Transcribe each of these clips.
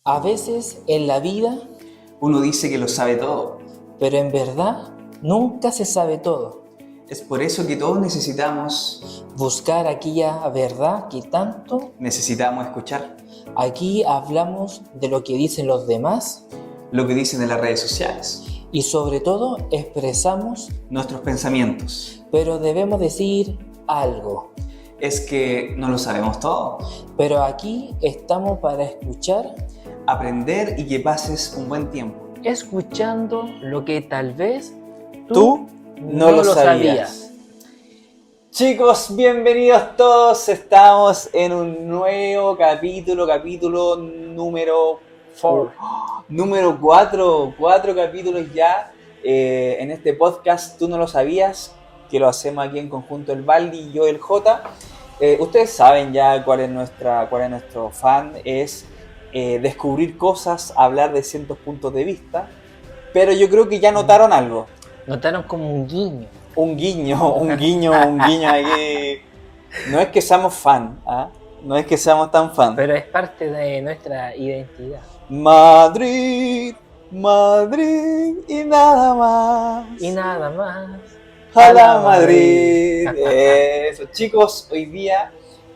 A veces en la vida, Uno dice que lo sabe todo. pero en verdad nunca se sabe todo. Es por eso que todos necesitamos Buscar aquella verdad que tanto, escuchar aquí hablamos de lo que dicen los demás lo que dicen en las redes sociales, y sobre todo expresamos, nuestros pensamientos. pero debemos decir algo. Es que no lo sabemos todo. Pero aquí estamos para escuchar, Aprender y que pases un buen tiempo. escuchando lo que tal vez Tú no lo sabías. Chicos, bienvenidos todos. Estamos en un nuevo capítulo número 4. número 4. 4 capítulos ya en este podcast. Tú no lo sabías, que lo hacemos aquí en conjunto el Baldi y yo el J. Ustedes saben ya cuál es nuestro fan, es descubrir cosas, hablar de ciertos puntos de vista, pero yo creo que ya notaron algo. Notaron como un guiño. Un guiño aquí. No es que seamos fan, ¿ah? No es que seamos tan fan. Pero es parte de nuestra identidad. Madrid y nada más. Y nada más. A la Madrid. Eso, chicos, hoy día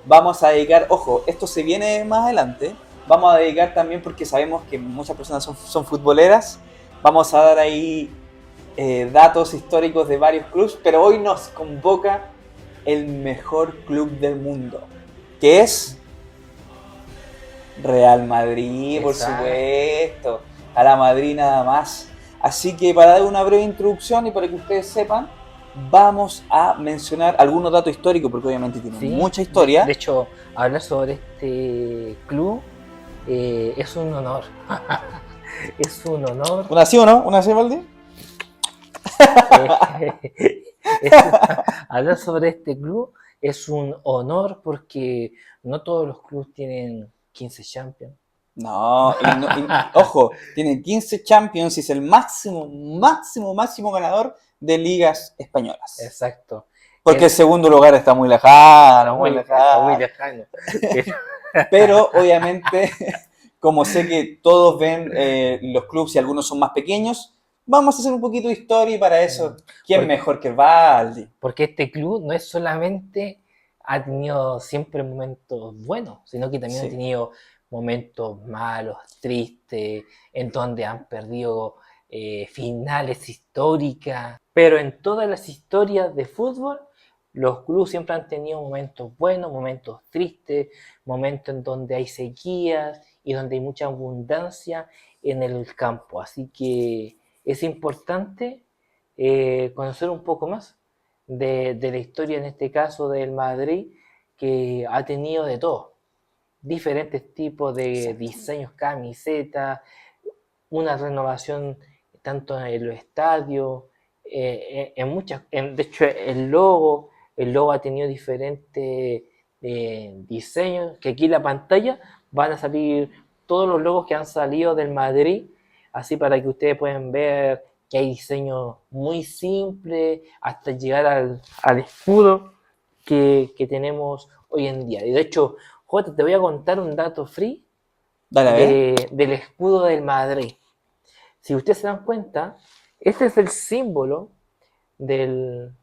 vamos a dedicar, ojo, esto se viene más adelante. Vamos a dedicar también porque sabemos que muchas personas son futboleras. Vamos a dar ahí datos históricos de varios clubes, pero hoy nos convoca el mejor club del mundo, que es Real Madrid, por Exacto. supuesto, a la Madrid nada más. Así que para dar una breve introducción y para que ustedes sepan, vamos a mencionar algunos datos históricos, porque obviamente tienen Sí, mucha historia. De hecho, hablar sobre este club es un honor. Es un honor. ¿Una sí o no? ¿Una sí, Valdi? Es- hablar sobre este club es un honor porque no todos los clubes tienen 15 Champions. No, ojo, tiene 15 Champions y es el máximo ganador de ligas españolas. Exacto. Porque el segundo lugar está muy lejano, muy Muy lejano. lejano. Pero obviamente, como sé que todos ven los clubes y algunos son más pequeños, vamos a hacer un poquito de historia y para eso, ¿quién mejor que Valdi? Porque este club no es solamente ha tenido siempre momentos buenos, sino que también Sí. ha tenido momentos malos, tristes, en donde han perdido finales históricas. Pero en todas las historias de fútbol, los clubes siempre han tenido momentos buenos, momentos tristes, momentos en donde hay sequías y donde hay mucha abundancia en el campo. Así que es importante conocer un poco más de la historia, en este caso del Madrid, que ha tenido de todo, diferentes tipos de diseños, camisetas, una renovación tanto en los estadios, de hecho el logo ha tenido diferentes diseños, que aquí en la pantalla van a salir todos los logos que han salido del Madrid, así para que ustedes puedan ver que hay diseños muy simples hasta llegar al escudo que tenemos hoy en día. Y de hecho, Jota, te voy a contar un dato free Dale, a ver. del escudo del Madrid. Si ustedes se dan cuenta, este es el símbolo del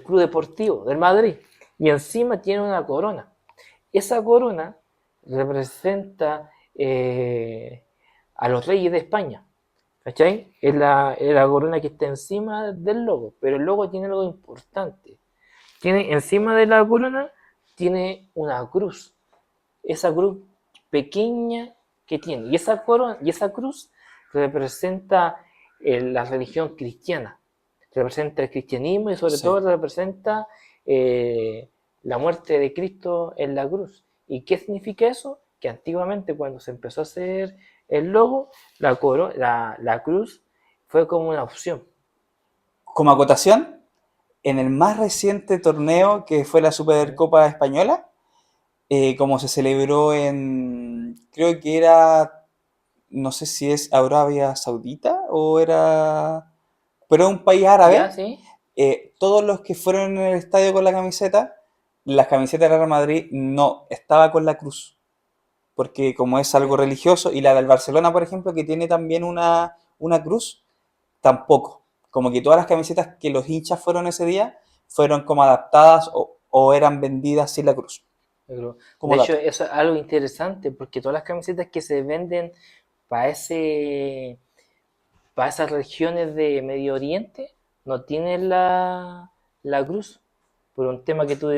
club deportivo, del Madrid. Y encima tiene una corona. Esa corona representa a los reyes de España. ¿Cachai? Es la corona que está encima del logo. Pero el logo tiene algo importante. Tiene encima de la corona, tiene una cruz. Esa cruz pequeña que tiene. Y esa corona, y esa cruz representa la religión cristiana. Representa el cristianismo y sobre todo representa la muerte de Cristo en la cruz. ¿Y qué significa eso? Que antiguamente, cuando se empezó a hacer el logo, la cruz fue como una opción. Como acotación, en el más reciente torneo que fue la Supercopa Española, como se celebró creo que era, no sé si es Arabia Saudita o pero un país árabe. ¿Ya? ¿Sí? Todos los que fueron en el estadio con la camiseta, las camisetas de Real Madrid no estaba con la cruz, porque como es algo religioso, y la del Barcelona, por ejemplo, que tiene también una cruz, tampoco. Como que todas las camisetas que los hinchas fueron ese día fueron como adaptadas o eran vendidas sin la cruz, Pero, de como hecho, dato. eso es algo interesante porque todas las camisetas que se venden para ese, para esas regiones de Medio Oriente no tienen la cruz, por un tema que tú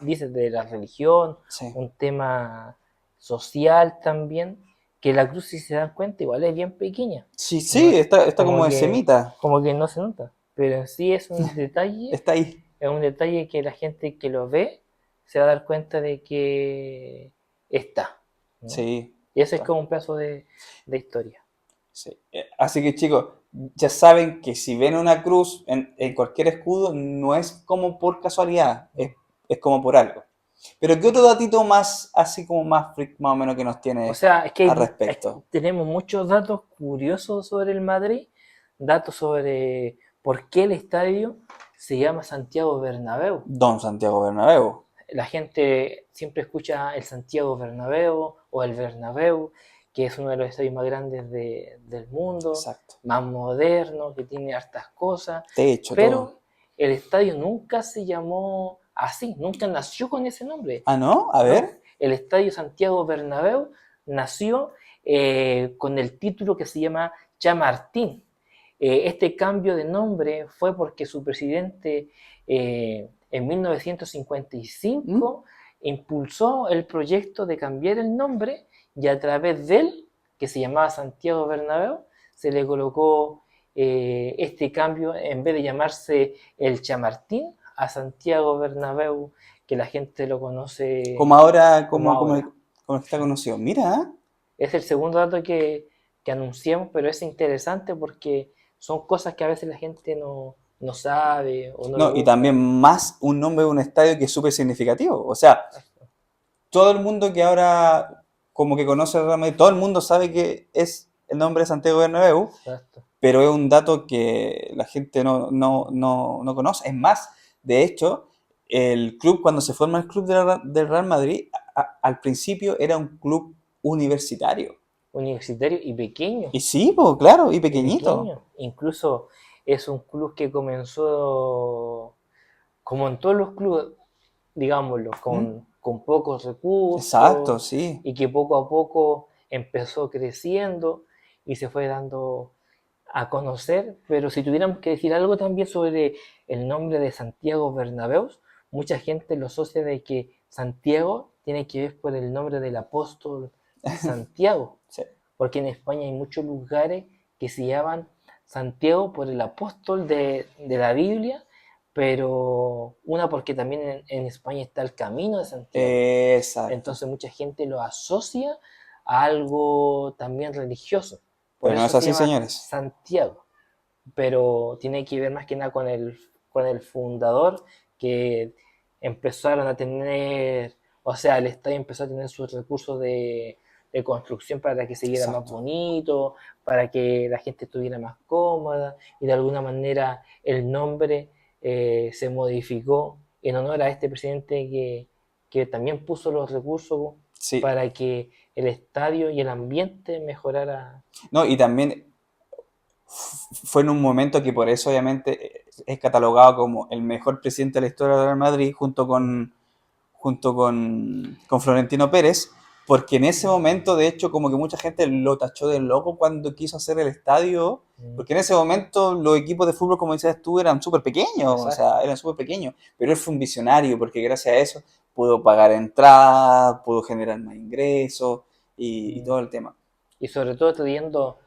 dices de la religión, Sí, un tema social también, que la cruz, si se dan cuenta, igual es bien pequeña, sí, ¿no? sí, está Como como de que, semita, como que no se nota, pero en sí está ahí. es un detalle que la gente que lo ve se va a dar cuenta de que está, ¿no? Sí, Y eso es está. como un pedazo de historia. Sí. Así que chicos, ya saben que si ven una cruz en cualquier escudo, no es como por casualidad, es como por algo. Pero ¿qué otro datito más, así como más freak, más o menos que nos O tiene sea, es que al respecto? tenemos muchos datos curiosos sobre el Madrid, datos sobre por qué el estadio se llama Santiago Bernabéu. Don Santiago Bernabéu. La gente siempre escucha el Santiago Bernabéu o el Bernabéu, que es uno de los estadios más grandes del mundo, Exacto. más moderno, que tiene hartas cosas, Techo, todo. pero el estadio nunca se llamó así, nunca nació con ese nombre, Ah, ¿no? A ¿no? ver. El estadio Santiago Bernabéu nació con el título que se llama Chamartín. Este cambio de nombre fue porque su presidente en ¿Mm? 1955 impulsó el proyecto de cambiar el nombre y a través de él, que se llamaba Santiago Bernabéu, se le colocó este cambio en vez de llamarse el Chamartín a Santiago Bernabéu, que la gente lo Como conoce ahora, como ahora. como está conocido. Mira, ¿eh? Es el segundo dato que anunciamos, pero es interesante porque son cosas que a veces la gente no sabe o no le No, y también gusta. más un nombre de un estadio que es súper significativo. O sea, Exacto, todo el mundo que ahora como que conoce el Real Madrid, todo el mundo sabe que es el nombre de Santiago Bernabéu, exacto. pero es un dato que la gente no conoce. Es más, de hecho, el club, cuando se forma el club del Real Madrid, al principio era un club universitario. Universitario Y sí, pues, claro, y y pequeñito. pequeño. Incluso es un club que comenzó, como en todos los clubes, digámoslo, ¿Mm? con pocos Exacto, recursos sí. y que poco a poco empezó creciendo y se fue dando a conocer, pero si tuviéramos que decir algo también sobre el nombre de Santiago Bernabéu, mucha gente lo asocia de que Santiago tiene que ver por el nombre del apóstol Santiago, Sí. porque en España hay muchos lugares que se llaman Santiago por el apóstol de la Biblia, pero una porque también en España está el camino de Santiago, Exacto. entonces mucha gente lo asocia a algo también religioso. Por Pero no eso es se así, llama señores. Santiago. Pero tiene que ver más que nada con el fundador, que empezaron a tener, o sea, el estadio empezó a tener sus recursos de construcción para que se viera más Exacto. bonito, para que la gente estuviera más cómoda, y de alguna manera el nombre se modificó en honor a este presidente que también puso los recursos Sí. para que el estadio y el ambiente mejorara. No, y también fue en un momento que por eso obviamente es catalogado como el mejor presidente de la historia del Real Madrid junto con Florentino Pérez, porque en ese momento de hecho como que mucha gente lo tachó de loco cuando quiso hacer el estadio, porque en ese momento los equipos de fútbol, como decías tú, eran súper pequeños, o sea, Exacto. eran súper pequeños, pero él fue un visionario porque gracias a eso pudo pagar entradas, pudo generar más ingresos y todo el tema. Y sobre todo trayendo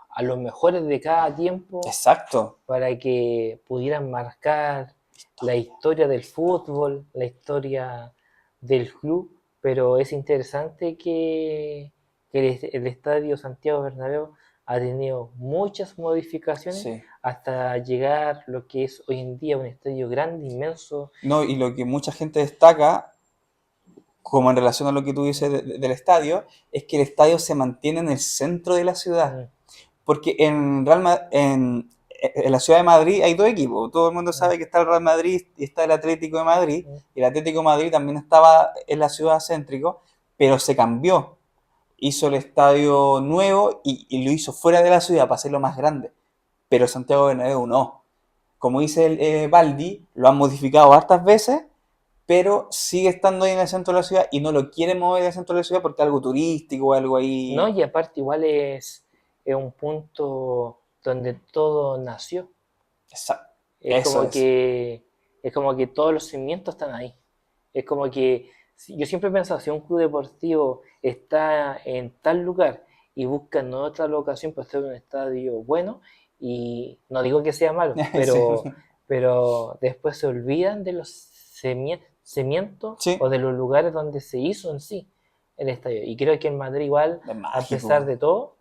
a los mejores de cada tiempo Exacto. para que pudieran marcar la Historia. historia del fútbol, la historia del club, pero es interesante que el estadio Santiago Bernabéu ha tenido muchas modificaciones Sí. hasta llegar lo que es hoy en día un estadio grande, inmenso. No, y lo que mucha gente destaca, como en relación a lo que tú dices del estadio, es que el estadio se mantiene en el centro de la ciudad. Mm, Porque en la ciudad de Madrid hay dos equipos. Todo el mundo mm, sabe que está el Real Madrid y está el Atlético de Madrid. mm, Y el Atlético de Madrid también estaba en la ciudad céntrico, pero se cambió. hizo el estadio nuevo y lo hizo fuera de la ciudad para hacerlo más grande. Pero Santiago Bernabéu no. Como dice Baldi, lo han modificado hartas veces, pero sigue estando ahí en el centro de la ciudad y no lo quiere mover del centro de la ciudad porque es algo turístico o algo ¿no? ahí. Y aparte igual es un punto donde todo nació. Es Eso como es. que, es como que todos los cimientos están ahí. Es como que yo siempre he pensado, si un club deportivo está en tal lugar y buscan otra locación para hacer un estadio bueno, y no digo que sea malo, Sí. pero después se olvidan de los cimientos o Sí, de los lugares donde se hizo en sí el estadio. Y creo que en Madrid igual, es a pesar mágico. de todo,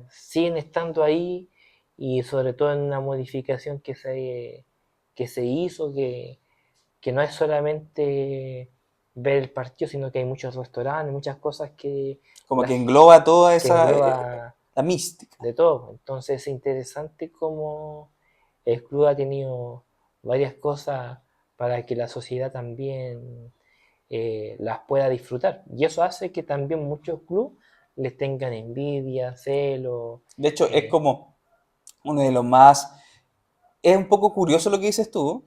siguen estando ahí y sobre todo en una modificación que se hizo, que no es solamente ver el partido, sino que hay muchos restaurantes, muchas cosas Como la, que engloba toda que esa, engloba la mística. de todo. Entonces es interesante cómo el club ha tenido varias cosas para que la sociedad también las pueda disfrutar. Y eso hace que también muchos clubes les tengan envidia, celo. De hecho, es eh, como uno de los más... Es un poco curioso lo que dices tú,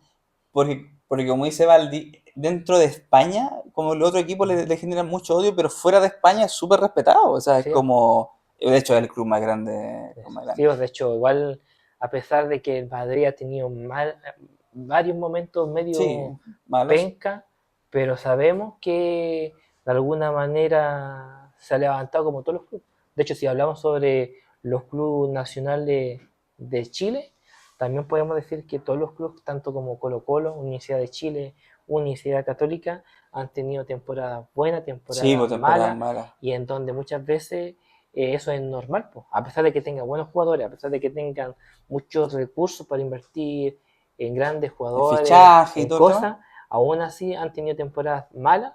porque como dice Baldi, dentro de España, como el otro equipo le generan mucho odio, pero fuera de España es súper respetado. O sea, es sí, como... De hecho, es el club más grande. El club más sí, grande. de hecho, igual, a pesar de que el Madrid ha tenido varios momentos Sí, medio malos. penca, pero sabemos que de alguna manera se ha levantado como todos los clubes. De hecho, si hablamos sobre los clubes nacionales de Chile, también podemos decir que todos los clubes, tanto como Colo Colo, Universidad de Chile, Universidad Católica, han tenido temporadas buenas, Sí, por temporadas temporada malas, mala. y en donde muchas veces eso es normal, pues. A pesar de que tengan buenos jugadores, a pesar de que tengan muchos recursos para invertir en grandes El jugadores, fichaje y en todo el tema. cosas, aún así han tenido temporadas malas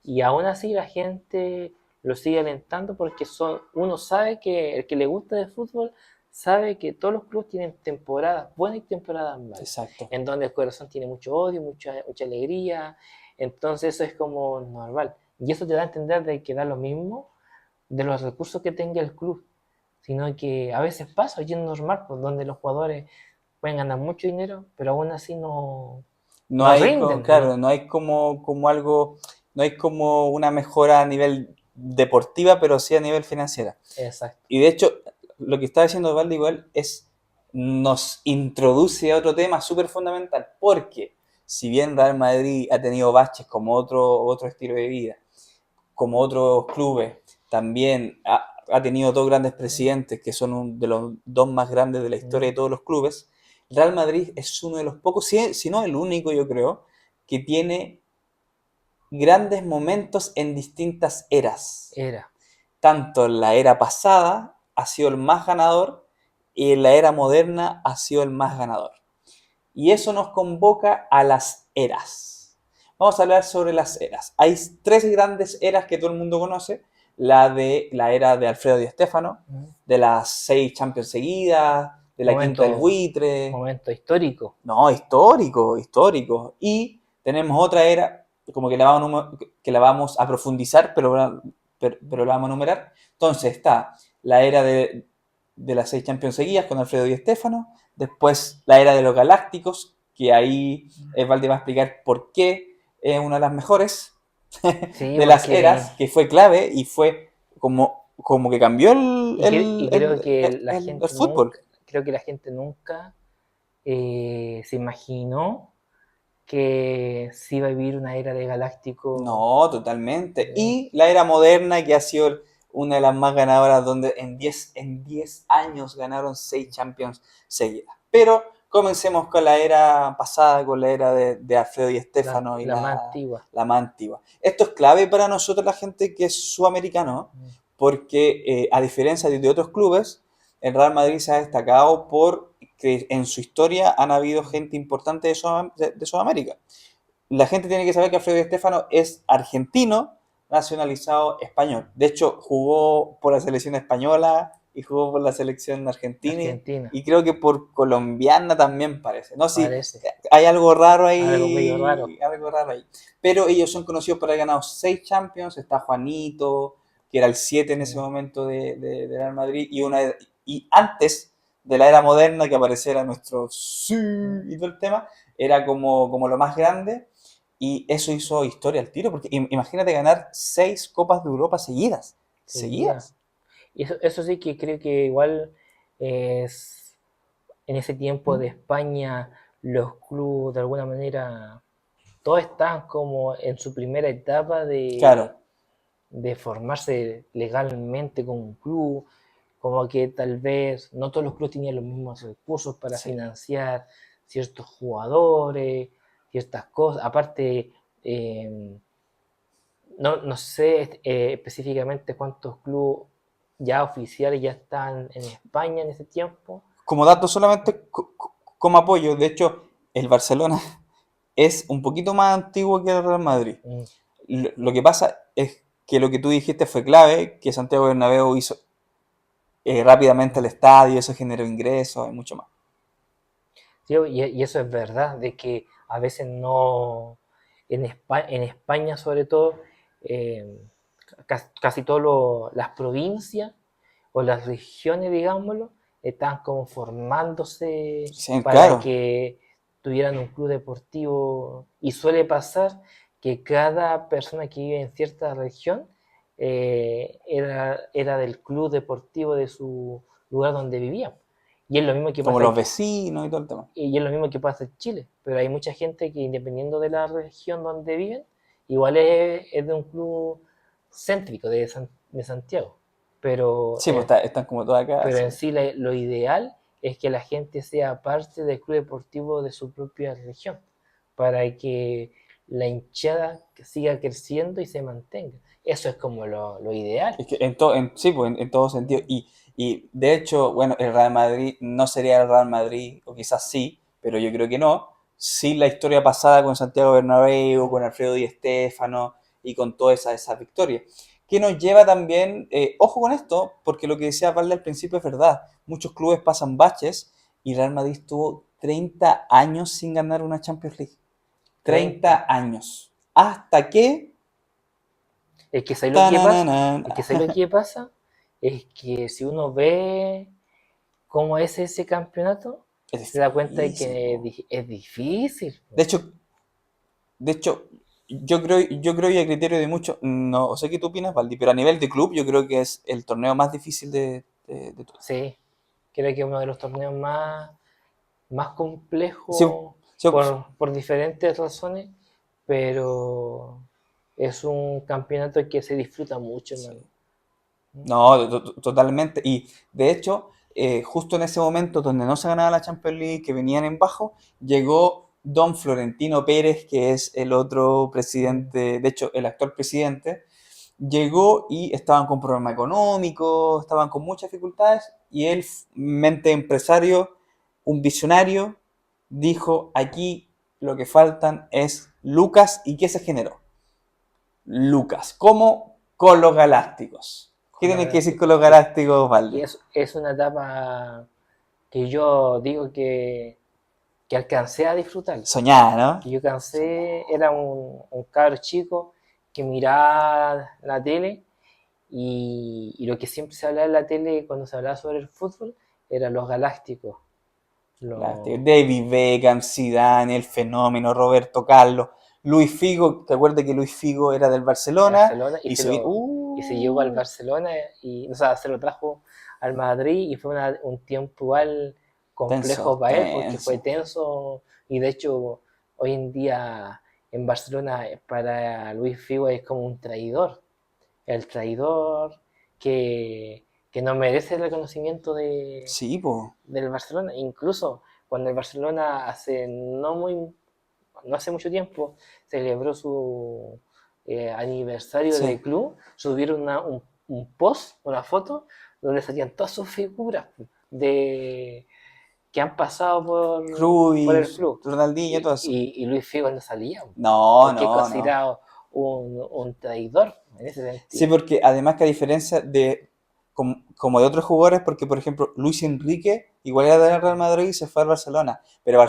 y aún así la gente lo sigue alentando porque uno sabe que el que le gusta de fútbol sabe que todos los clubes tienen temporadas buenas y temporadas malas, Exacto. en donde el corazón tiene mucho odio, mucha alegría, entonces eso es como normal. Y eso te da a entender de que da lo mismo de los recursos que tenga el club, sino que a veces pasa, y es normal, pues, donde los jugadores pueden ganar mucho dinero, pero aún así No no hay, rinden, claro, ¿no? no hay como algo, no hay como una mejora a nivel deportiva, pero sí a nivel financiera. Exacto. Y de hecho, lo que está diciendo Valde igual nos introduce a otro tema súper fundamental, porque si bien Real Madrid ha tenido baches como otro estilo de vida, como otros clubes, también ha tenido dos grandes presidentes que son de los dos más grandes de la historia de todos los clubes. Real Madrid es uno de los pocos, si no el único, yo creo, que tiene grandes momentos en distintas eras. Era. Tanto en la era pasada ha sido el más ganador y en la era moderna ha sido el más ganador. Y eso nos convoca a las eras. Vamos a hablar sobre las eras. Hay tres grandes eras que todo el mundo conoce. La era de Alfredo Di Stéfano, de las 6 Champions seguidas, de la quinta del Momento, buitre. momento histórico. No, histórico, histórico. Y tenemos otra era, como que la vamos a profundizar, pero la vamos a numerar. Entonces está la era de las 6 Champions seguidas con Alfredo Di Stéfano. Después la era de los Galácticos, que ahí Valde va a explicar por qué es una de las mejores Sí, de las porque eras, que fue clave y fue como que cambió y creo que la el gente fútbol. nunca, creo que la gente nunca se imaginó que se iba a vivir una era de Galáctico. No, totalmente. eh, Y la era moderna, que ha sido una de las más ganadoras, donde en diez años ganaron 6 Champions seguidas. Pero comencemos con la era pasada, con la era de Alfredo y Estefano y la más antigua. la más antigua. Esto es clave para nosotros, la gente que es sudamericano, porque a diferencia de otros clubes, el Real Madrid se ha destacado por que en su historia han habido gente importante de Sudamérica. La gente tiene que saber que Alfredo Di Stéfano es argentino, nacionalizado español. De hecho, jugó por la selección española y jugó por la selección argentina Argentina, y creo que por colombiana también parece. No, sí, parece. hay algo raro Algo medio raro. ahí, algo raro ahí. Pero ellos son conocidos por haber ganado 6 Champions. Está Juanito, que era el 7 en ese momento de Real Madrid, y antes de la era moderna que apareciera nuestro sí y todo el tema, era como lo más grande, y eso hizo historia al tiro, porque imagínate ganar 6 Copas de Europa seguidas. seguía. ¿Seguidas? Y eso sí que creo que igual es en ese tiempo de ¿Mm? España los clubes de alguna manera todos estaban como en su primera etapa Claro, de formarse legalmente como un club, como que tal vez no todos los clubes tenían los mismos recursos para sí. financiar ciertos jugadores, ciertas cosas. Aparte, no sé específicamente cuántos clubes ya oficiales ya están en España en ese tiempo. Como dato solamente como apoyo, de hecho, el Barcelona es un poquito más antiguo que el Real Madrid. Mm, Lo que pasa es que lo que tú dijiste fue clave, que Santiago Bernabéu hizo rápidamente el mm. estadio, eso generó ingresos y mucho más. Sí, y eso es verdad, de que a veces no, en España sobre todo, eh, casi todas las provincias o las regiones, digámoslo, están como formándose Sí, para claro, que tuvieran un club deportivo. Y suele pasar que cada persona que vive en cierta región era del club deportivo de su lugar donde vivía. Y es lo mismo que como pasa los aquí, vecinos y todo el tema. y es lo mismo que pasa en Chile, pero hay mucha gente que independiendo de la región donde viven, igual es de un club céntrico de Santiago, pero, Sí, pues están como todas acá, pero sí. en sí lo ideal es que la gente sea parte del club deportivo de su propia región, para que la hinchada siga creciendo y se mantenga. Eso es como lo ideal. Es que sí, pues en todo sentido. Y de hecho, bueno, el Real Madrid no sería el Real Madrid, o quizás sí, pero yo creo que no, sin la historia pasada con Santiago Bernabéu, con Alfredo Di Stéfano y con todas esas victorias. Que nos lleva también, ojo con esto, porque lo que decía Valde al principio es verdad. Muchos clubes pasan baches y Real Madrid estuvo 30 años sin ganar una Champions League. 30. 30 años. Hasta que... Es que ¿sabes lo que pasa? Tanananan. Es que ¿sabes lo que pasa? Es que si uno ve cómo es ese campeonato, Es se da cuenta de difícil, que po. es difícil. De hecho, de hecho, yo creo y a criterio de muchos, no sé qué tú opinas, Valdi, pero a nivel de club yo creo que es el torneo más difícil de todo. Sí, creo que es uno de los torneos más Sí, complejos sí, por diferentes razones, pero es un campeonato que se disfruta mucho, sí. hermano. No, totalmente. Y de hecho, justo en ese momento donde no se ganaba la Champions League, que venían en bajo, llegó don Florentino Pérez, que es el otro Mm. presidente, de hecho, el actual presidente, llegó y estaban con problemas económicos, estaban con muchas dificultades, y él, mente empresario, un visionario, dijo, aquí lo que faltan es Lucas, ¿y qué se generó? Lucas, ¿cómo? Con los Galácticos. ¿Qué Con los tienes que decir con Galácticos. los Galácticos, Y Valde? es una etapa que yo digo que alcancé a disfrutar. Soñar, ¿no? Que yo cansé, Soñar. era un cabro chico que miraba la tele y lo que siempre se hablaba en la tele cuando se hablaba sobre el fútbol eran los galácticos. Galácticos. Los David Beckham, Zidane, el fenómeno, Roberto Carlos, Luis Figo. ¿Te acuerdas que Luis Figo era del de Barcelona? Barcelona Y se vino. y se llevó al Barcelona y o sea, se lo trajo al Madrid y fue un tiempo igual complejo Tenso, para él porque fue tenso. tenso y de hecho hoy en día en Barcelona para Luis Figo es como un traidor, el traidor que no merece el reconocimiento Sí, po. del Barcelona. Incluso cuando el Barcelona no hace mucho tiempo celebró su aniversario Sí. de club, subieron un post, una foto, donde salían todas sus figuras de que han pasado por el Cruyff, club. Ronaldinho, todo eso. Y Luis Figo no salía, No, porque es no, no. considerado un traidor en ese Sí, sentido. porque además que a diferencia de como de otros jugadores, porque por ejemplo Luis Enrique igual era del Real Madrid y se fue al Barcelona, pero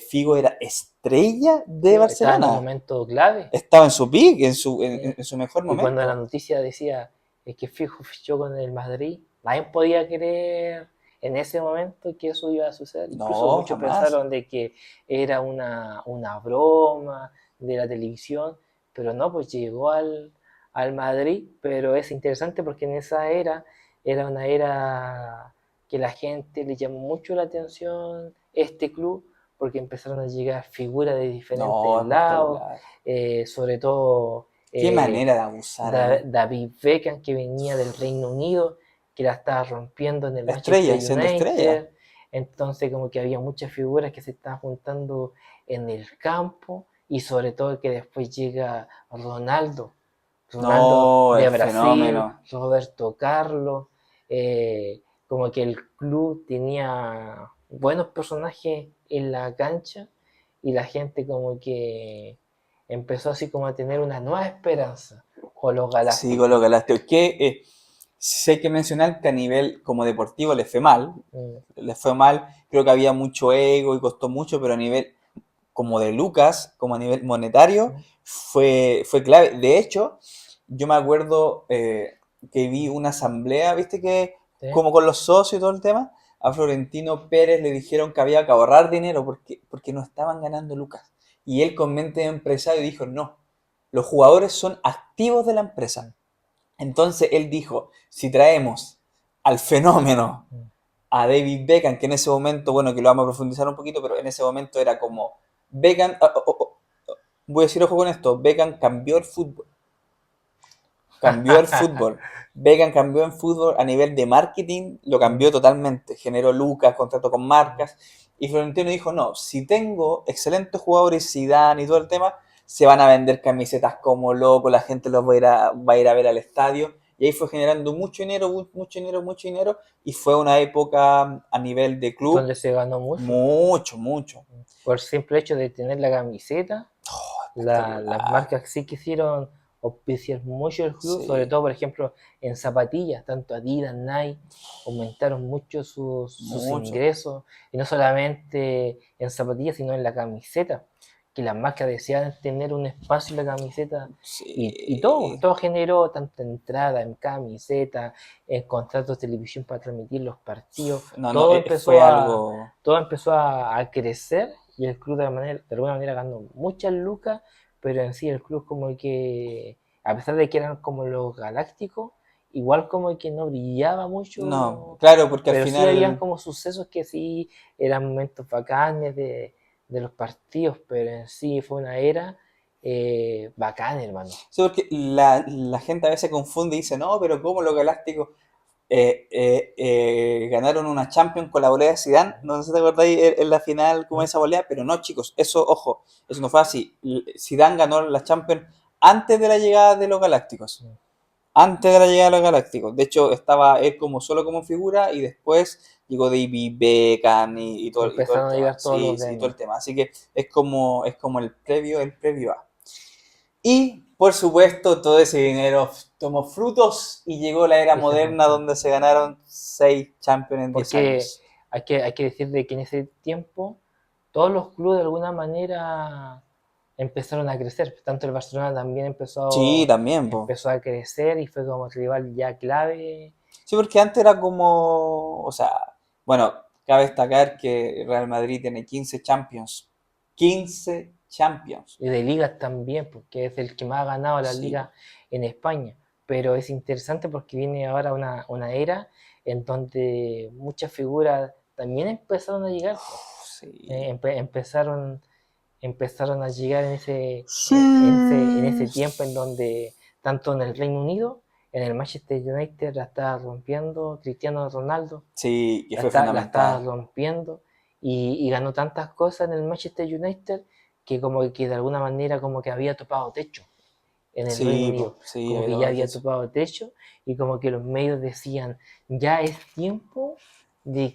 Figo era estrella Sí, de estaba en un Barcelona, momento clave. estaba en su peak, en su, Sí. en su mejor Y cuando la momento. noticia decía es que fichó con el Madrid. Nadie podía creer en ese momento que eso iba a suceder. Incluso No, muchos jamás. pensaron de que era una broma de la televisión, pero no, pues llegó al Madrid, pero es interesante porque en esa era una era que la gente le llamó mucho la atención este club, porque empezaron a llegar figuras de diferentes No, lados, espectacular. sobre todo Qué manera de abusar, ¿eh? David Beckham, que venía del Reino Unido, que la estaba rompiendo en el Estrella, Manchester siendo estrella. United. Entonces como que había muchas figuras que se estaban juntando en el campo, y sobre todo que después llega Ronaldo No, de el Brasil, fenómeno. Roberto Carlos, como que el club tenía buenos personajes en la cancha, y la gente como que empezó así como a tener una nueva esperanza con los Sí, con Galácticos. lo Galácticos. Que sí hay que mencionar que a nivel como deportivo le fue mal. Mm. Le fue mal. Creo que había mucho ego y costó mucho, pero a nivel como de Lucas, como a nivel monetario, fue clave. De hecho, yo me acuerdo que vi una asamblea, viste que ¿Sí? como con los socios y todo el tema, a Florentino Pérez le dijeron que había que ahorrar dinero porque no estaban ganando Lucas. Y él con mente de empresario dijo, no, los jugadores son activos de la empresa. Entonces él dijo, si traemos al fenómeno, a David Beckham, que en ese momento, bueno, que lo vamos a profundizar un poquito, pero en ese momento era como Beckham, voy a decir ojo con esto, Beckham cambió el fútbol, cambió el fútbol. Beckham cambió en fútbol a nivel de marketing, lo cambió totalmente, generó lucas, contrato con marcas, y Florentino dijo, no, si tengo excelentes jugadores, Zidane y todo el tema, se van a vender camisetas como loco, la gente los va a ir a ver al estadio, y ahí fue generando mucho dinero, mucho dinero, mucho dinero, y fue una época a nivel de club, Donde se ganó mucho mucho, mucho. por el simple hecho de tener la camiseta. Las Espectacular. marcas sí quisieron auspiciar mucho el club, sobre Sí, todo, por ejemplo, en zapatillas, tanto Adidas, Nike, aumentaron mucho sus mucho. ingresos, y no solamente en zapatillas, sino en la camiseta, que las marcas deseaban tener un espacio en la camiseta, y todo, Sí. todo generó tanto entrada en camiseta, en contratos de televisión para transmitir los partidos, No, no, todo fue empezó a, algo. todo empezó a crecer, y el club de alguna manera ganó muchas lucas, pero en sí el club como que, a pesar de que eran como los Galácticos, igual como que no brillaba No, mucho, claro, porque al pero sí habían final. como sucesos que sí eran momentos bacanes de los partidos, pero en sí fue una era bacana, hermano. Sí, porque la gente a veces confunde y dice, no, pero ¿cómo los Galácticos ganaron una Champions con la volea de Zidane? No sé si te acordáis en la final como esa volea, pero no, chicos, eso, ojo, eso no fue así. Zidane ganó la Champions antes de la llegada de los Galácticos. Antes de la llegada de los Galácticos. De hecho, estaba él como solo como figura y después llegó David Beckham y todo el Empezaron a tema. llegar todos Sí, los sí, todo el demás. tema. Así que es como el previo a. Y, por supuesto, todo ese dinero tomó frutos y llegó la era moderna donde se ganaron 6 Champions en 10 Porque años. hay que decir de que en ese tiempo todos los clubes de alguna manera empezaron a crecer. Tanto el Barcelona también Sí, empezó, también, po. empezó a crecer y fue como rival ya clave. Sí, porque antes era como, o sea, bueno, cabe destacar que Real Madrid tiene 15 Champions. 15 Champions. Y de ligas también, porque es el que más ha ganado la Sí, liga en España. Pero es interesante porque viene ahora una era en donde muchas figuras también empezaron a llegar. sí. Empezaron a llegar Sí. en ese tiempo en donde tanto en el Reino Unido, en el Manchester United la estaba rompiendo, Cristiano Ronaldo Sí, que fue la estaba fundamental. rompiendo, y ganó tantas cosas en el Manchester United que como que de alguna manera como que había topado techo en el Reino Sí, po, Unido, sí, como había que ya tomado había atención. topado techo, y como que los medios decían, ya es tiempo de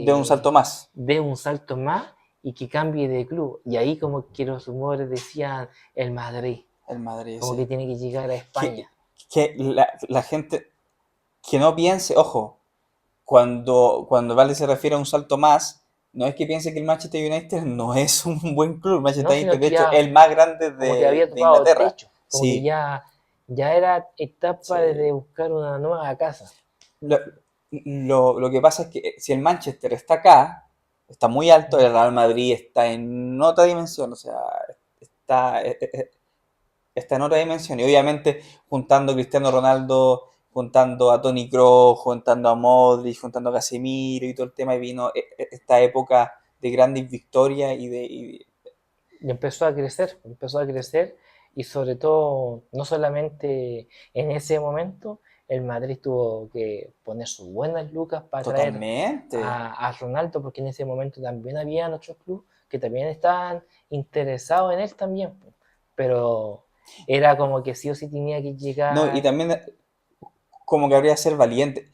De un que salto más. dé un salto más y que cambie de club. Y ahí como que los rumores decían el Madrid, El Madrid, como que sí. tiene que llegar a Que, España. que la gente que no piense, ojo, cuando Valde se refiere a un salto más, no es que piense que el Manchester United no es un buen club. El No, Manchester sino United, de que hecho, es ya el más grande como que había de topado Inglaterra. techo, como que Sí, ya era etapa Sí. de buscar una nueva casa. Lo, lo que pasa es que si el Manchester está acá, está muy alto, el Real Madrid está en otra dimensión, o sea, está, está en otra dimensión. Y obviamente juntando a Cristiano Ronaldo, juntando a Toni Kroos, juntando a Modric, juntando a Casemiro y todo el tema, y vino esta época de grandes victorias Y empezó a crecer y sobre todo, no solamente en ese momento, el Madrid tuvo que poner sus buenas lucas para traer totalmente. a Ronaldo, porque en ese momento también había otros clubes que también estaban interesados en él también, po. Pero era como que sí o sí tenía que No, y llegar. también como que habría que ser valiente.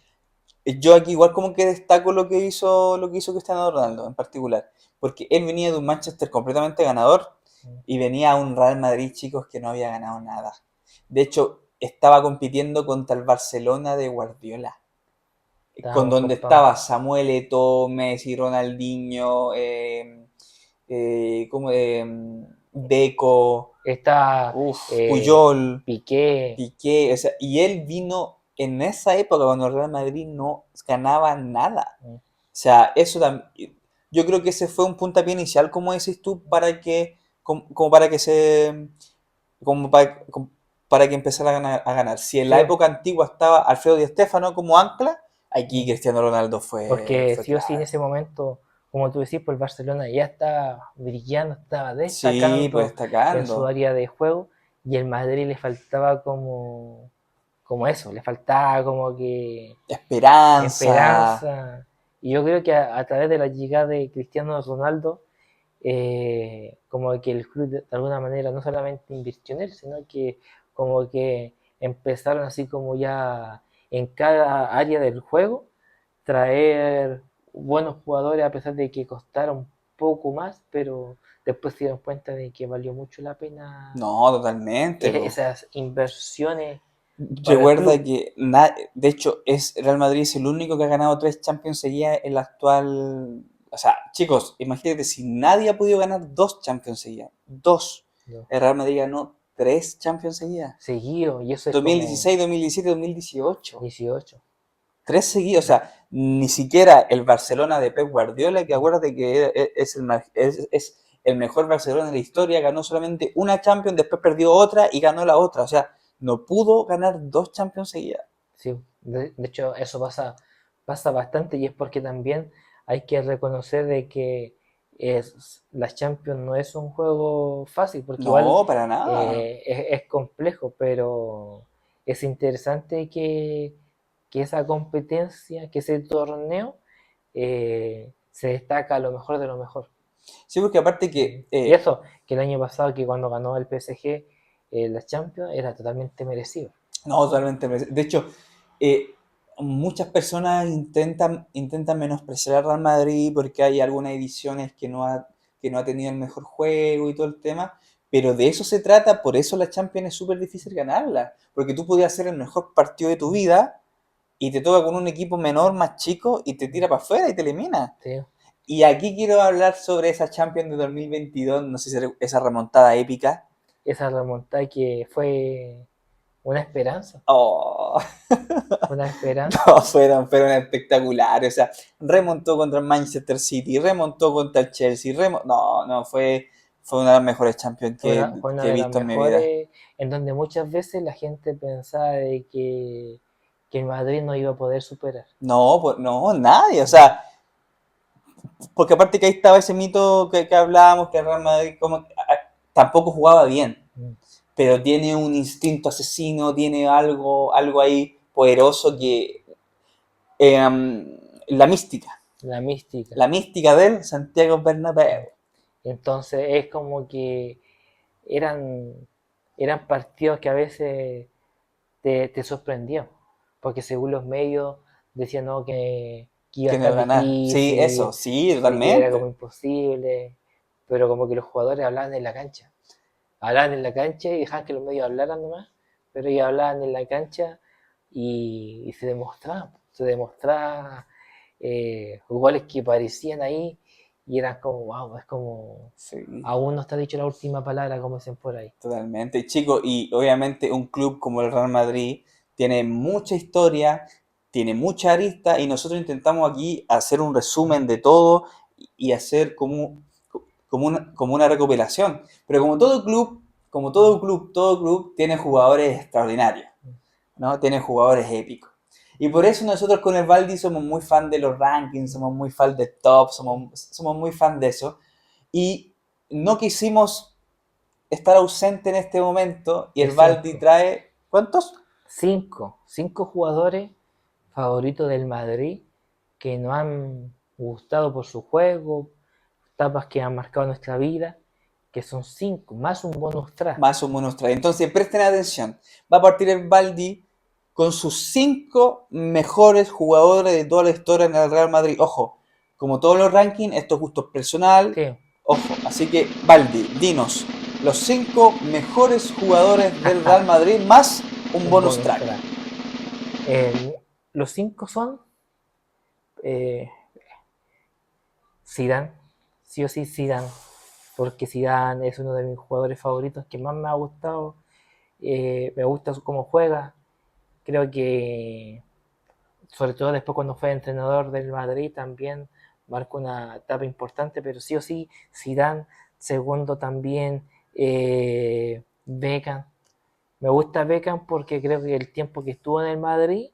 Yo aquí igual como que destaco lo que hizo Cristiano Ronaldo en particular, porque él venía de un Manchester completamente ganador y venía a un Real Madrid, chicos, que no había ganado nada. De hecho, estaba compitiendo contra el Barcelona de Guardiola, con Estábamos donde copados. estaba Samuel Eto'o, Messi, Ronaldinho, como, Deco, Está Puyol, Piqué. Piqué, o sea, y él vino en esa época cuando el Real Madrid no ganaba nada. O sea, eso también, yo creo que ese fue un puntapié inicial, como decís tú, para que, como para que se, como para que empezara a ganar. Si en Sí, la época antigua estaba Alfredo Di Stéfano como ancla, aquí Cristiano Ronaldo porque fue sí o sí en clave. ese momento, como tú decís, pues el Barcelona ya estaba brillando, estaba Sí, pues destacando en su destacando. área de juego y el Madrid le faltaba como eso, le faltaba como que Esperanza. esperanza. Y yo creo que a través de la llegada de Cristiano Ronaldo, como que el club de alguna manera no solamente invirtió en él, sino que como que empezaron así como ya en cada área del juego traer buenos jugadores a pesar de que costara un poco más, pero después se dieron cuenta de que valió mucho la pena No, totalmente, po. esas inversiones para el Recuerda club. que, de hecho, Real Madrid es el único que ha ganado 3 Champions seguidas en la actual. O sea, chicos, imagínate si nadie ha podido ganar 2 Champions seguidas. Dos. ¿No? El Real Madrid ganó 3 Champions seguidas. Seguido, y eso es como 2016, 2017, 2018. 18. 3 seguidos. O sea, ni siquiera el Barcelona de Pep Guardiola, que acuérdate que es el mejor Barcelona de la historia, ganó solamente una Champions, después perdió otra y ganó la otra. O sea, no pudo ganar 2 Champions seguidas. Sí, de hecho eso pasa bastante y es porque también hay que reconocer de que la Champions no es un juego fácil, porque igual No, para nada. es complejo, pero es interesante que esa competencia, que ese torneo se destaca a lo mejor de lo mejor. Sí, porque aparte Ujú. que, Y eso, que el año pasado, que cuando ganó el PSG la Champions, era totalmente merecido. no, totalmente. De hecho, eh, muchas personas intentan menospreciar al Real Madrid porque hay algunas ediciones que no ha tenido el mejor juego y todo el tema, pero de eso se trata, por eso la Champions es súper difícil ganarla, porque tú podías hacer el mejor partido de tu vida y te toca con un equipo menor, más chico, y te tira para afuera y te elimina. Sí, Y aquí quiero hablar sobre esa Champions de 2022, no sé si esa remontada épica. esa remontada que fue una esperanza, Oh, una esperanza. no, fueron espectaculares. O sea, remontó contra el Manchester City, remontó contra el Chelsea, no, no, fue una de las mejores Champions Fue una que he de las visto en mi vida. mejores, en donde muchas veces la gente pensaba de que el Madrid no iba a poder superar. No, pues no, nadie. O sea, porque aparte que ahí estaba ese mito que hablábamos, que el Real Madrid tampoco jugaba bien, Mm. pero tiene un instinto asesino, tiene algo ahí poderoso que la mística, La mística. la mística del Santiago Bernabéu. Entonces es como que eran, eran partidos que a veces te sorprendían, porque según los medios decían no, que iba a Que no iba estar a ganar. Sí, eso, difícil, sí, de que era como totalmente. imposible, pero como que los jugadores hablaban en la cancha y dejaban que los medios hablaran nomás, pero ellos hablaban en la cancha y se demostraba goles que parecían ahí y era como, wow, es como, Sí, aún no está dicho la última palabra, como dicen por ahí. totalmente. Y chicos, y obviamente un club como el Real Madrid tiene mucha historia, tiene mucha arista, y nosotros intentamos aquí hacer un resumen de todo y hacer como una recopilación. Pero todo club tiene jugadores extraordinarios, ¿no? Tiene jugadores épicos. Y por eso nosotros con el Baldi somos muy fan de los rankings, somos muy fan de top, somos muy fan de eso. Y no quisimos estar ausente en este momento y De el Baldi cinco. trae, ¿cuántos? Cinco jugadores favoritos del Madrid que nos han gustado por su juego, etapas que han marcado nuestra vida, que son cinco, más un bonus track. Más o menos trae. Entonces presten atención, va a partir el Baldi con sus 5 mejores jugadores de toda la historia en el Real Madrid. Ojo, como todos los rankings, esto es gusto personal. Sí, Ojo, así que Baldi, dinos los 5 mejores jugadores del Real Madrid más un un bonus bonus track. track. Los cinco son eh, Zidane, sí o sí Zidane, porque Zidane es uno de mis jugadores favoritos que más me ha gustado. Me gusta cómo juega. Creo que, sobre todo después cuando fue entrenador del Madrid, también marcó una etapa importante, pero sí o sí, Zidane. Segundo también, Beckham. Me gusta Beckham porque creo que el tiempo que estuvo en el Madrid,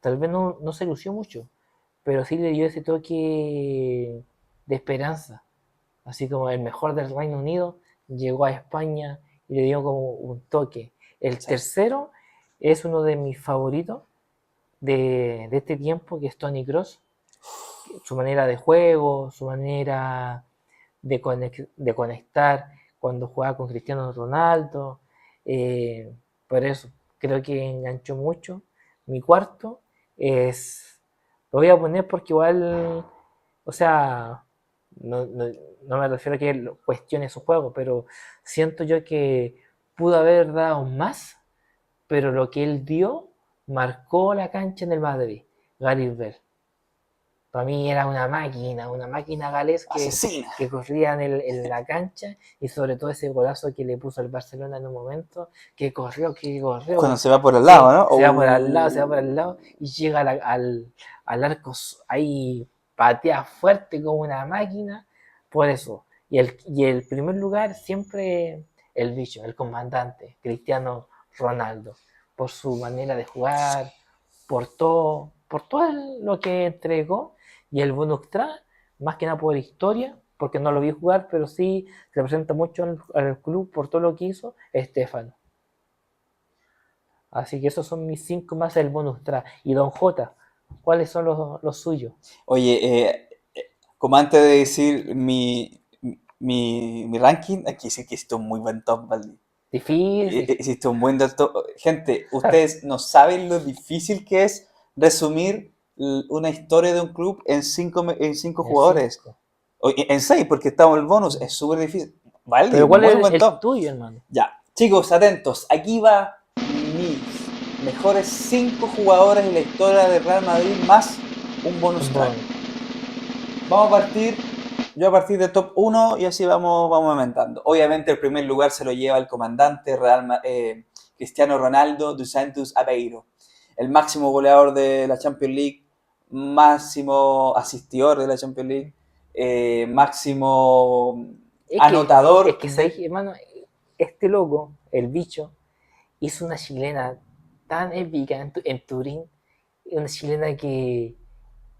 tal vez no se lució mucho, pero sí le dio ese toque de esperanza. Así como el mejor del Reino Unido llegó a España y le dio como un toque. El Sí. tercero es uno de mis favoritos de este tiempo, que es Tony Cross. Su manera de juego, su manera de conectar cuando jugaba con Cristiano Ronaldo. Por eso, creo que enganchó mucho. Mi cuarto es, lo voy a poner porque igual, o sea, no me refiero a que él cuestione su juego, pero siento yo que pudo haber dado más, pero lo que él dio marcó la cancha en el Madrid. Gareth Bale. Para mí era una máquina galés Asesina. que corría en la cancha, y sobre todo ese golazo que le puso el Barcelona en un momento, que Cuando corrió, se va por el lado, sí, ¿no? se va por al lado, se va por al lado y llega al arco ahí, patea fuerte como una máquina, por eso. Y el primer lugar siempre el bicho, el comandante, Cristiano Ronaldo, por su manera de jugar, por todo lo que entregó. Y el bonus track, más que nada por historia, porque no lo vi jugar, pero sí representa mucho al club por todo lo que hizo Estefano. Así que esos son mis cinco más el bonus track. Y Don J, ¿cuáles son los suyos? Oye, como antes de decir mi ranking, aquí sí que hiciste un muy buen top, Baldi. Difícil. Hiciste un buen top. Gente, ustedes no saben lo difícil que es resumir una historia de un club en cinco En jugadores. 5. O en 6, porque estamos en el bonus. Es súper difícil. Baldi, Pero ¿cuál muy es buen el top. tuyo, hermano? Ya, chicos, atentos. Aquí va mis mejores 5 jugadores de la historia del Real Madrid más un bonus Un track. bonus. Vamos a partir, yo a partir de top 1 y así vamos aumentando. Obviamente el primer lugar se lo lleva el comandante Cristiano Ronaldo dos Santos Aveiro, el máximo goleador de la Champions League, máximo asistidor de la Champions League, máximo Es anotador que de... ¿sabes, hermano? Este loco, el bicho, hizo una chilena tan épica en Turín, una chilena que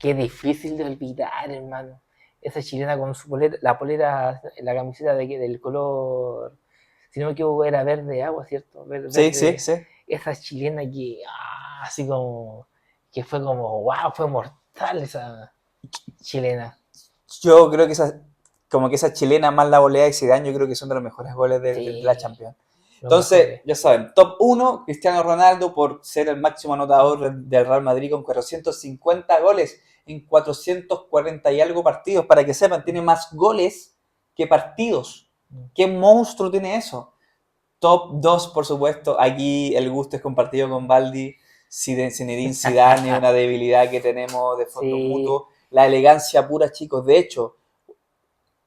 es difícil de olvidar, hermano. Esa chilena con su polera, la camiseta del color, si no me equivoco, era verde agua, ¿cierto? Sí, sí, Verde. sí. Esa chilena así como, que fue como, wow, fue mortal esa chilena. Yo creo que como que esa chilena más la volea y Zidane, yo creo que son de los mejores goles de la Sí, Champions. los Entonces, mejores. ya saben, top 1, Cristiano Ronaldo por ser el máximo anotador del Real Madrid con 450 goles en 440 y algo partidos. Para que sepan, tiene más goles que partidos. ¿Qué monstruo tiene eso? Top 2, por supuesto, aquí el gusto es compartido con Baldi, Zinedine Zidane, una debilidad que tenemos de fondo Sí, mutuo. la elegancia pura, chicos. De hecho,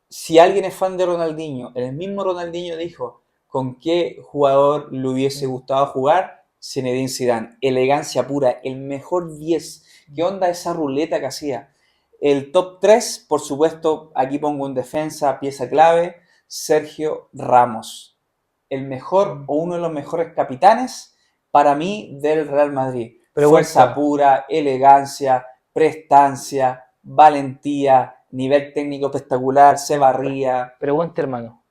si alguien es fan de Ronaldinho, el mismo Ronaldinho dijo con qué jugador le hubiese gustado jugar, Zinedine Zidane. Elegancia pura, el mejor 10. ¿Qué onda esa ruleta que hacía? El top 3, por supuesto, aquí pongo un defensa, pieza clave, Sergio Ramos. El mejor o uno de los mejores capitanes para mí del Real Madrid. Fuerza Pregunta, pura, elegancia, prestancia, valentía, nivel técnico espectacular, se barría. pregunta, hermano.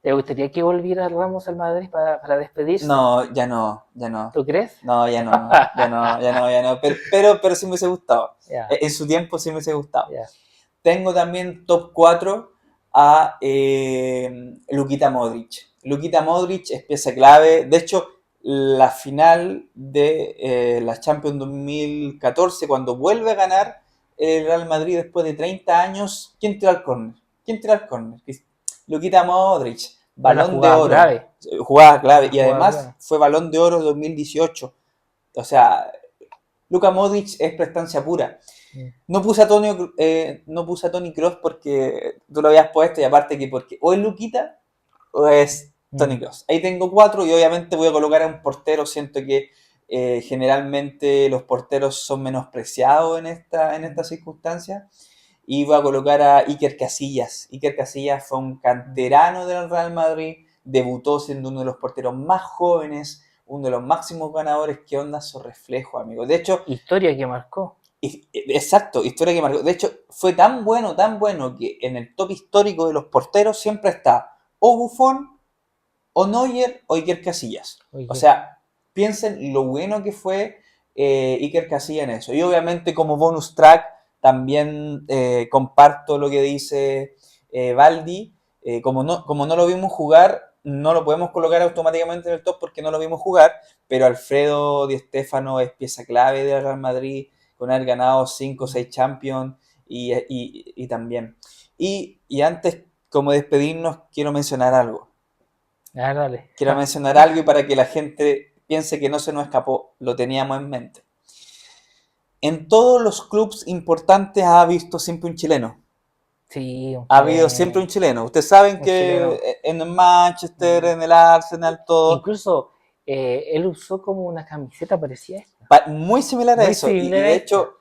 ¿Te gustaría que volviera Ramos al Madrid para despedirse? No, ya no, ya no. ¿Tú crees? No, ya no, ya no, ya no, ya no. Pero sí me hubiese gustado. Ya, En su tiempo sí me hubiese gustado. ya. Tengo también top 4 a Luka Modric. Luka Modric es pieza clave. De hecho, la final de la Champions 2014, cuando vuelve a ganar el Real Madrid después de 30 años, ¿quién tira el córner? ¿Quién tira el córner? Luka Modric, Fue una balón de jugada oro, clave. jugada clave. Una Y jugada además clave. fue balón de oro 2018. O sea, Luka Modric es prestancia pura. Mm. No puse a Toni Kroos porque tú lo habías puesto y aparte que porque o es Luquita o es Toni Kroos. Ahí tengo 4 y obviamente voy a colocar a un portero. Siento que generalmente los porteros son menospreciados en esta circunstancia. Y voy a colocar a Iker Casillas. Iker Casillas fue un canterano del Real Madrid, debutó siendo uno de los porteros más jóvenes, uno de los máximos ganadores. ¿Qué onda su reflejo, amigo? De hecho, Historia que marcó. exacto, historia que marcó. De hecho, fue tan bueno que en el top histórico de los porteros siempre está o Buffon, o Neuer, o Iker Casillas. O Oye, sea, piensen lo bueno que fue Iker Casillas en eso. Y obviamente como bonus track también comparto lo que dice Baldi. Como no lo vimos jugar, no lo podemos colocar automáticamente en el top porque no lo vimos jugar, pero Alfredo Di Stéfano es pieza clave del Real Madrid, con haber ganado 5 o 6 Champions y también. Y antes, como despedirnos, quiero mencionar algo. ah, dale. Quiero mencionar algo y para que la gente piense que no se nos escapó, lo teníamos en mente. En todos los clubes importantes ha visto siempre un chileno. Sí, un Ha habido siempre un chileno. chileno. Ustedes saben Un chileno. que en el Manchester, Mm. en el Arsenal, todo, Incluso él usó como una camiseta parecida a esta. muy similar a Muy eso. Y similar a de esta. hecho,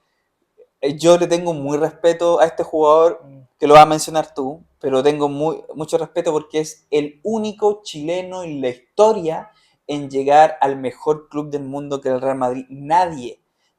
yo le tengo muy respeto a este jugador, Mm. que lo vas a mencionar tú, pero tengo mucho respeto porque es el único chileno en la historia en llegar al mejor club del mundo que es el Real Madrid.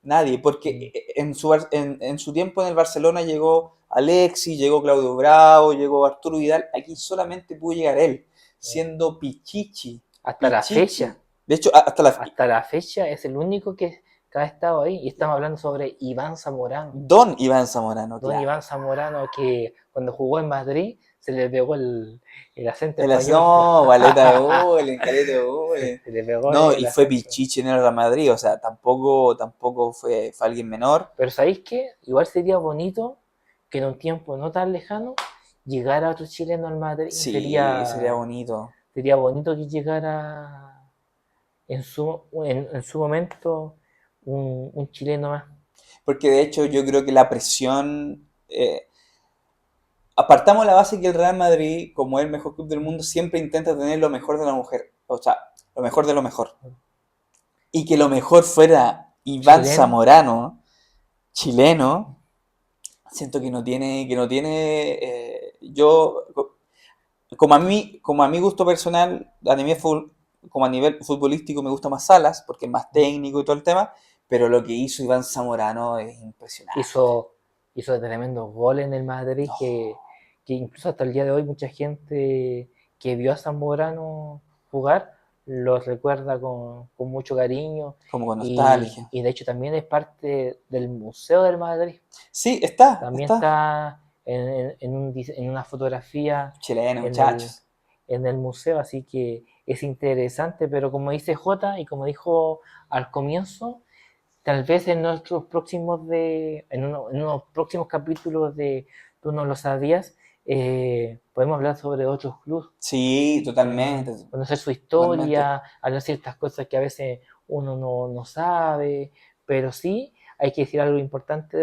Nadie, porque en su tiempo en el Barcelona llegó Alexis, llegó Claudio Bravo, llegó Arturo Vidal. Aquí solamente pudo llegar él, siendo Pichichi. Hasta la Pichichi. fecha. De hecho, hasta la... Hasta la fecha es el único que ha estado ahí. Y estamos hablando sobre Iván Zamorano. Don Iván Zamorano, Don claro. Iván Zamorano que cuando jugó en Madrid se le pegó el acento El español. no, Valeta de Gol, Caleta de Gol. Se le pegó No, el y fue acento. Pichichi en el Real Madrid, o sea, tampoco fue alguien menor. Pero ¿sabéis qué? Igual sería bonito que en un tiempo no tan lejano llegara otro chileno al Madrid. Sí, sería bonito. Sería bonito que llegara en su momento un chileno más. Porque de hecho yo creo que la presión... apartamos la base que el Real Madrid, como es el mejor club del mundo, siempre intenta tener lo mejor de la mujer. O sea, lo mejor de lo mejor. Y que lo mejor fuera Iván Chileno. Zamorano, chileno, siento que no tiene yo como a mi gusto personal, como a nivel futbolístico me gusta más Salas, porque es más técnico y todo el tema, pero lo que hizo Iván Zamorano es impresionante. hizo, hizo tremendos goles en el Madrid que incluso hasta el día de hoy mucha gente que vio a Zamorano jugar lo recuerda con mucho cariño Como con nostalgia. y de hecho también es parte del Museo del Madrid. Sí, También está. está en una fotografía Chileno, en el, muchachos. en el museo, así que es interesante, pero como dice Jota y como dijo al comienzo, tal vez en unos próximos capítulos de Tú no lo sabías, podemos hablar sobre otros clubes, Sí, totalmente. conocer su Totalmente. historia, hablar ciertas cosas que a veces uno no sabe, pero sí hay que decir algo importante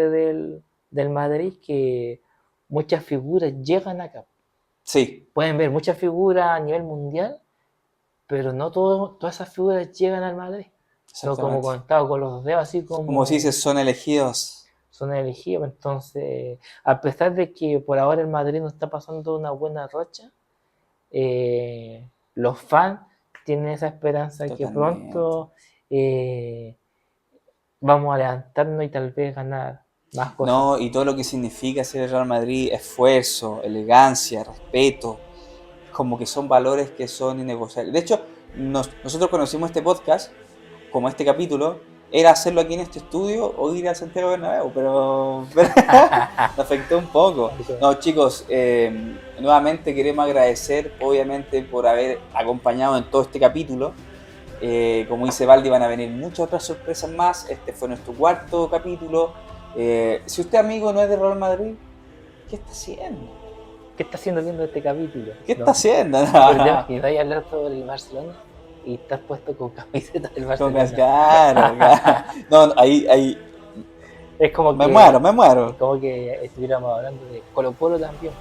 del Madrid que muchas figuras llegan acá. Sí, Pueden ver muchas figuras a nivel mundial, pero no todas esas figuras llegan al Madrid. Son como exactamente. contados con los dedos, así Como si como dices, son elegidos. son elegidos. Entonces, a pesar de que por ahora el Madrid no está pasando una buena racha, los fans tienen esa esperanza que Totalmente. pronto vamos a levantarnos y tal vez ganar más cosas. No, y todo lo que significa ser el Real Madrid, esfuerzo, elegancia, respeto, como que son valores que son innegociables. De hecho, nosotros conocimos este podcast, como este capítulo, era hacerlo aquí en este estudio o ir al Santiago Bernabéu, pero nos afectó un poco. No, chicos, nuevamente queremos agradecer, obviamente, por haber acompañado en todo este capítulo. Como dice Valdi, van a venir muchas otras sorpresas más. Este fue nuestro cuarto capítulo. Si usted, amigo, no es de Real Madrid, ¿qué está haciendo? ¿Qué está haciendo viendo este capítulo? ¿Qué está No. haciendo? Por tema que vaya a hablar sobre el Barcelona y estás puesto con camiseta del Con Barcelona. Cascaro. No, ahí Es como me que muero. es como que estuviéramos hablando de Colo Colo también.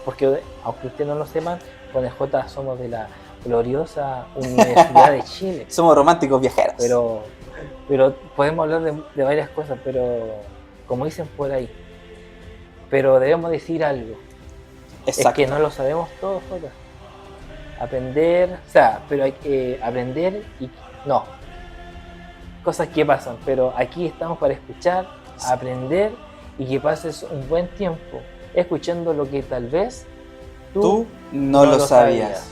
Porque aunque usted no lo sepan, con el J somos de la gloriosa Universidad de Chile. Somos románticos viajeros. Pero podemos hablar de varias cosas, pero como dicen por ahí. Pero debemos decir algo. Exacto. Es que no lo sabemos todos, Jota. Aprender, o sea, pero hay que aprender y no. Cosas que pasan, pero aquí estamos para escuchar, aprender y que pases un buen tiempo escuchando lo que tal vez Tú no lo sabías.